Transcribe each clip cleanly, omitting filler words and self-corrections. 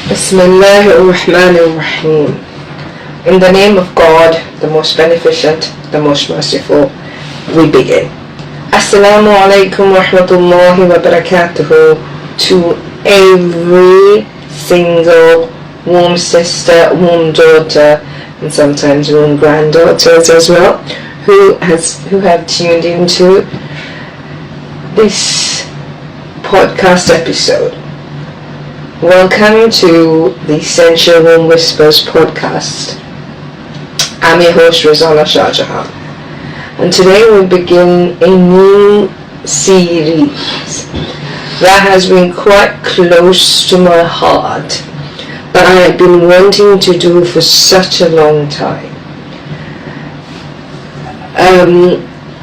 Bismillahirrahmanirrahim. In the name of God, the most beneficent, the most merciful, we begin. Assalamu alaikum wa rahmatullahi wa barakatuhu to every single womb sister, womb daughter, and sometimes womb granddaughters as well, who have tuned into this podcast episode. Welcome to the Essential Womb Whispers podcast. I'm your host Rizana Shahjahan, and today we begin a new series that has been quite close to my heart, that I have been wanting to do for such a long time.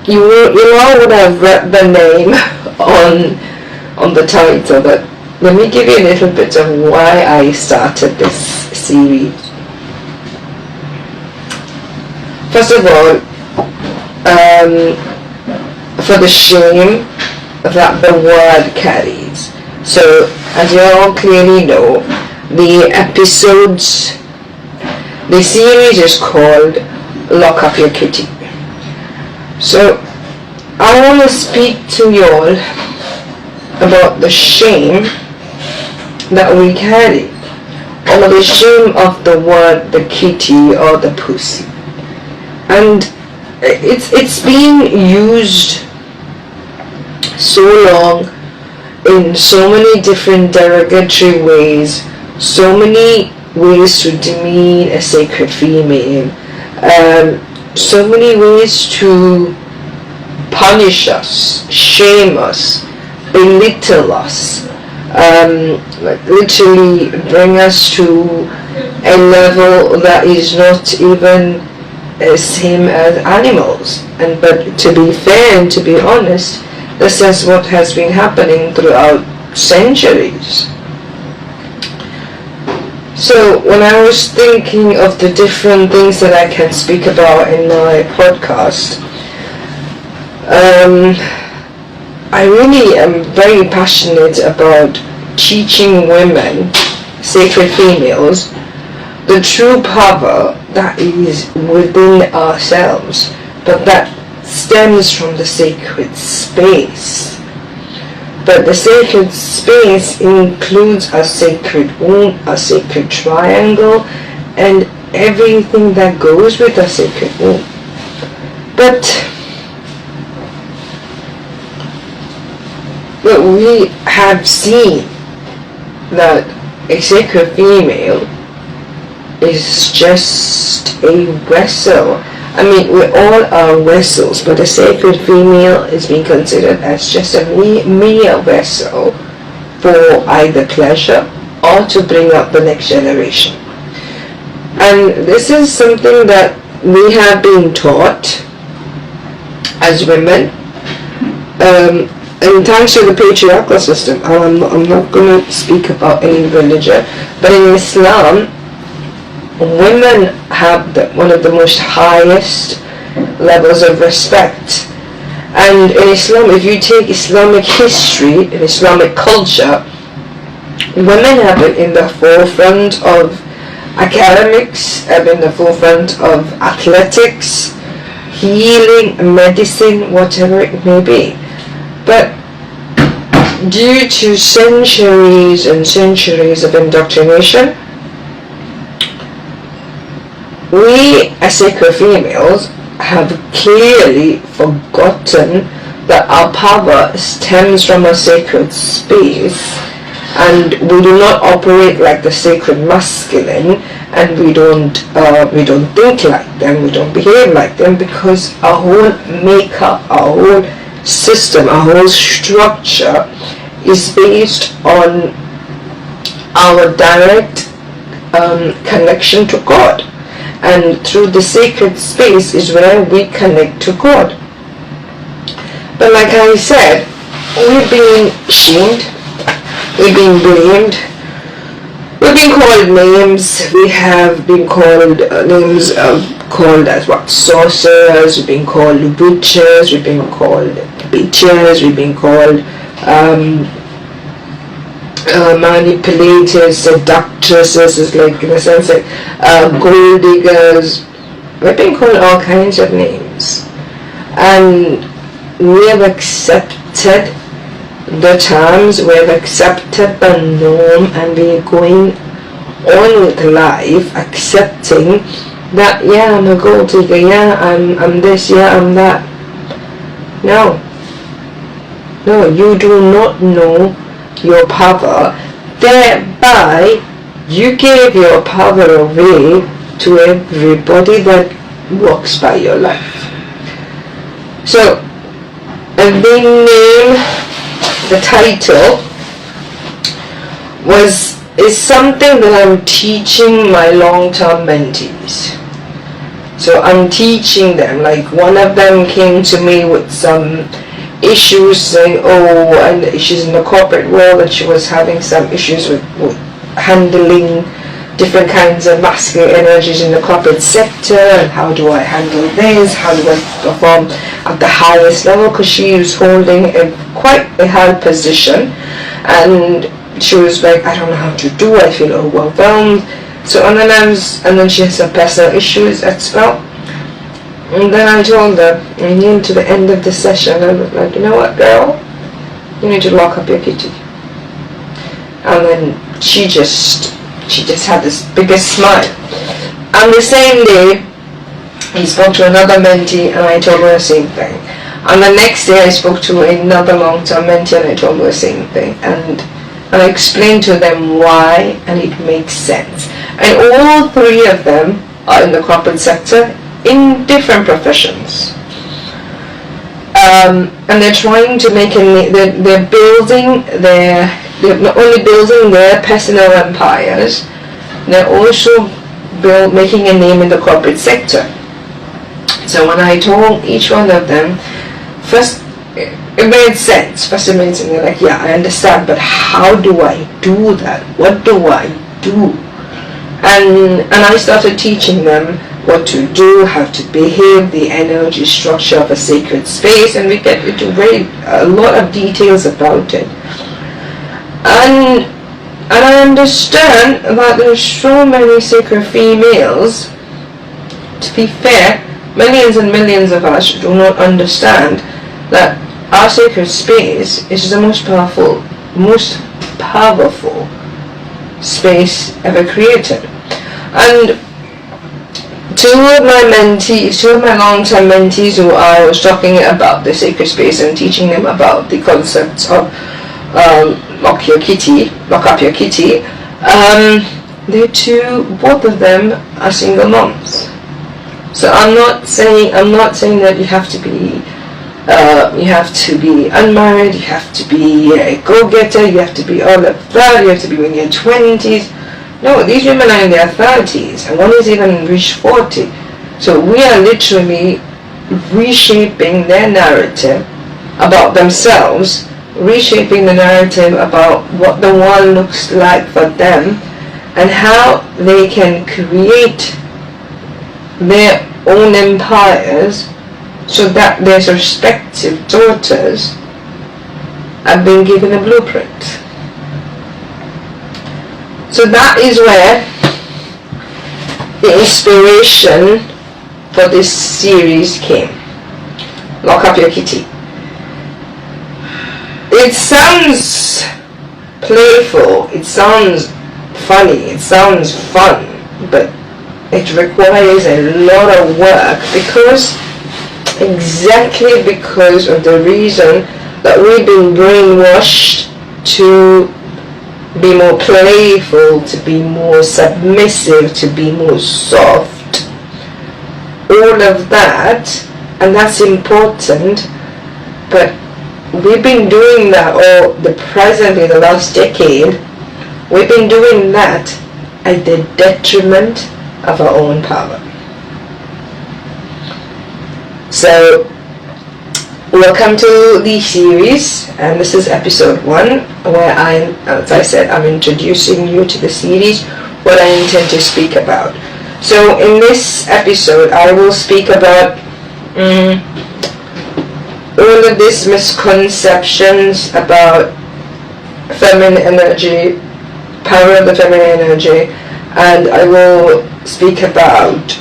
You all would have read the name on the title, but let me give you a little bit of why I started this series. First of all, for the shame that the word carries. So, as you all clearly know, the series is called Lock Up Your Kitty. So, I want to speak to you all about the shame that we carry, or the shame of the word the kitty or the pussy. And it's been used so long in so many different derogatory ways, so many ways to demean a sacred female, so many ways to punish us, shame us, belittle us, literally bring us to a level that is not even the same as animals. But to be fair and to be honest, this is what has been happening throughout centuries. So when I was thinking of the different things that I can speak about in my podcast, I really am very passionate about teaching women, sacred females, the true power that is within ourselves, but that stems from the sacred space. But the sacred space includes a sacred womb, a sacred triangle, and everything that goes with a sacred womb. But we have seen that a sacred female is just a vessel. I mean, we all are vessels, but a sacred female is being considered as just a mere vessel for either pleasure or to bring up the next generation. And this is something that we have been taught as women, and thanks to the patriarchal system. I'm not going to speak about any religion, but in Islam, women have one of the most highest levels of respect. And in Islam, if you take Islamic history and Islamic culture, women have been in the forefront of academics, have been in the forefront of athletics, healing, medicine, whatever it may be. But due to centuries and centuries of indoctrination, we as sacred females have clearly forgotten that our power stems from a sacred space, and we do not operate like the sacred masculine, and we don't think like them, we don't behave like them, because our whole makeup, our whole system, our whole structure is based on our direct connection to God. And through the sacred space is where we connect to God. But like I said, we've been shamed, we've been blamed, we've been called names, we have been called names called as what? Sorcerers, we've been called witches, we've been called bitches, we've been called manipulators, seductresses, like in a sense like gold diggers. We've been called all kinds of names, and we have accepted the terms, we have accepted the norm, and we're going on with life accepting that, yeah, I'm a gold digger, yeah, I'm this, yeah, I'm that. No, you do not know your power, thereby you gave your power away to everybody that walks by your life. So, and the title is something that I'm teaching my long-term mentees. So I'm teaching them, like one of them came to me with some issues, saying, and she's in the corporate world, and she was having some issues with handling different kinds of masculine energies in the corporate sector, and how do I handle this, how do I perform at the highest level, because she was holding quite a high position, and she was like, I don't know how to do, I feel overwhelmed. So and then she has some personal issues as well. And then I told her, and near to the end of the session, I was like, you know what, girl, you need to lock up your kitty. And then she just had this biggest smile. And the same day, I spoke to another mentee, and I told her the same thing. And the next day, I spoke to another long-term mentee, and I told her the same thing. And I explained to them why, and it makes sense. And all three of them are in the corporate sector in different professions. And they're trying to make they're not only building their personal empires, they're also making a name in the corporate sector. So when I told each one of them, first it made sense. First it made sense. They're like, yeah, I understand, but how do I do that? What do I do? And I started teaching them what to do, how to behave, the energy structure of a sacred space, and we get into a lot of details about it. And I understand that there's so many sacred females. To be fair, millions and millions of us do not understand that our sacred space is the most powerful space ever created. And two of my long-term mentees who I was talking about the sacred space and teaching them about the concepts of lock up your kitty, both of them are single moms. So I'm not saying that you have to be unmarried, you have to be a go-getter, you have to be all of that, you have to be in your 20s. No, these women are in their 30s, and one is even reached 40. So we are literally reshaping their narrative about themselves, reshaping the narrative about what the world looks like for them, and how they can create their own empires, so that their respective daughters have been given a blueprint. So that is where the inspiration for this series came. Lock up your kitty. It sounds playful, it sounds funny, it sounds fun, but it requires a lot of work because of the reason that we've been brainwashed to be more playful, to be more submissive, to be more soft, all of that, and that's important, but we've been doing that, or presently the last decade, we've been doing that at the detriment of our own power. So welcome to the series, and this is episode 1, where as I said, I'm introducing you to the series, what I intend to speak about. So in this episode, I will speak about all of these misconceptions about feminine energy, power of the feminine energy, and I will speak about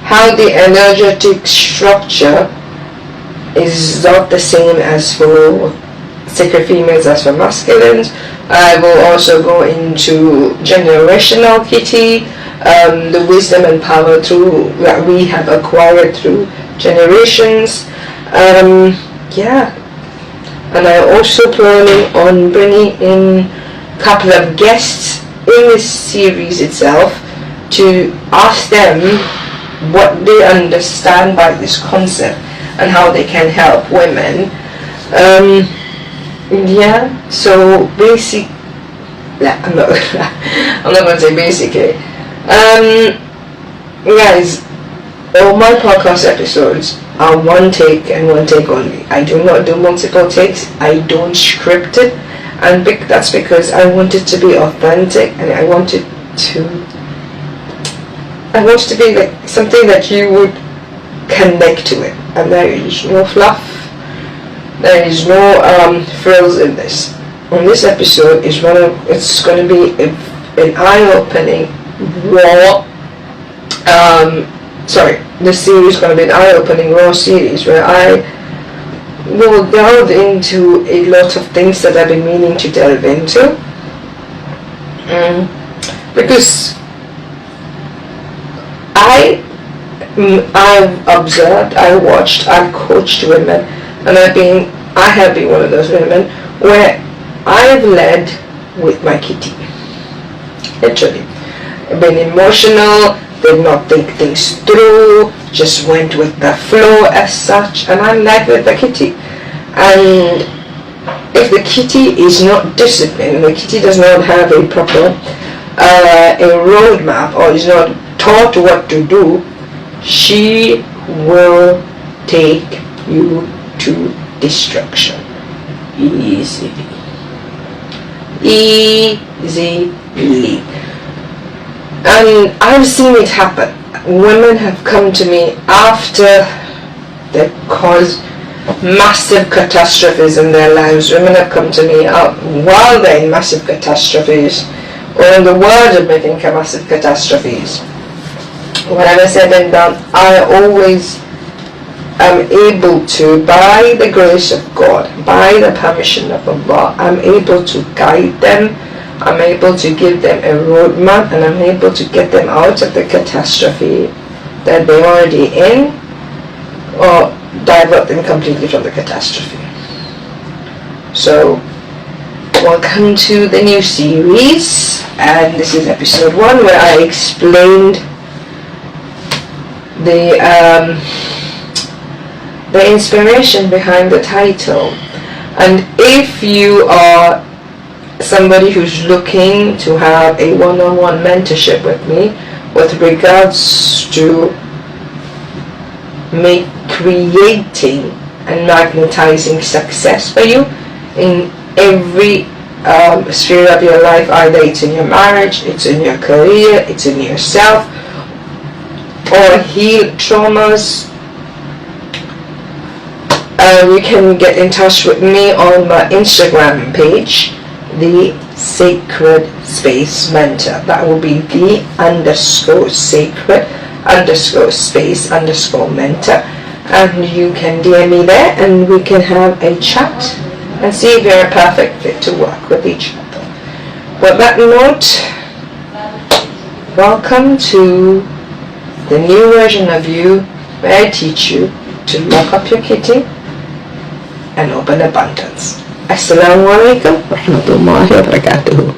how the energetic structure is not the same as for sacred females as for masculines. I will also go into generational kitty, the wisdom and power that we have acquired through generations. Yeah, and I'm also planning on bringing in a couple of guests in this series itself to ask them what they understand by this concept and how they can help women. Yeah, so I'm not going to say basically. Guys, all my podcast episodes are one take and one take only. I do not do multiple takes. I don't script it, and that's because I want it to be authentic, and I want it to be like something that you would connect to it, and there is no fluff. There is no frills in this. And this episode is it's going to be an eye-opening raw. This series is going to be an eye-opening raw series where I will delve into a lot of things that I've been meaning to delve into. Because I've observed, I watched, I've coached women, and I have been one of those women where I've led with my kitty. Literally. I've been emotional, did not think things through, just went with the flow as such, and I led with the kitty. And if the kitty is not disciplined, the kitty does not have a proper a roadmap, or is not taught what to do, she will take you to destruction easily. And I've seen it happen. Women have come to me after they caused massive catastrophes in their lives. Women have come to me while they're in massive catastrophes, or in the world of making massive catastrophes. Whatever said and done, I always am able to, by the grace of God, by the permission of Allah, I'm able to guide them, I'm able to give them a roadmap, and I'm able to get them out of the catastrophe that they're already in, or divert them completely from the catastrophe. So, welcome to the new series, and this is episode 1 where I explained the inspiration behind the title. And if you are somebody who's looking to have a one-on-one mentorship with me with regards to creating and magnetizing success for you in every sphere of your life, either it's in your marriage, it's in your career, it's in yourself, or heal traumas, you can get in touch with me on my Instagram page, the Sacred Space Mentor. That will be the_sacred_space_mentor, and you can DM me there and we can have a chat and see if you're a perfect fit to work with each other. With that note, welcome to the new version of you, where I teach you to lock up your kitty and open abundance. Assalamu alaikum warahmatullahi wabarakatuh.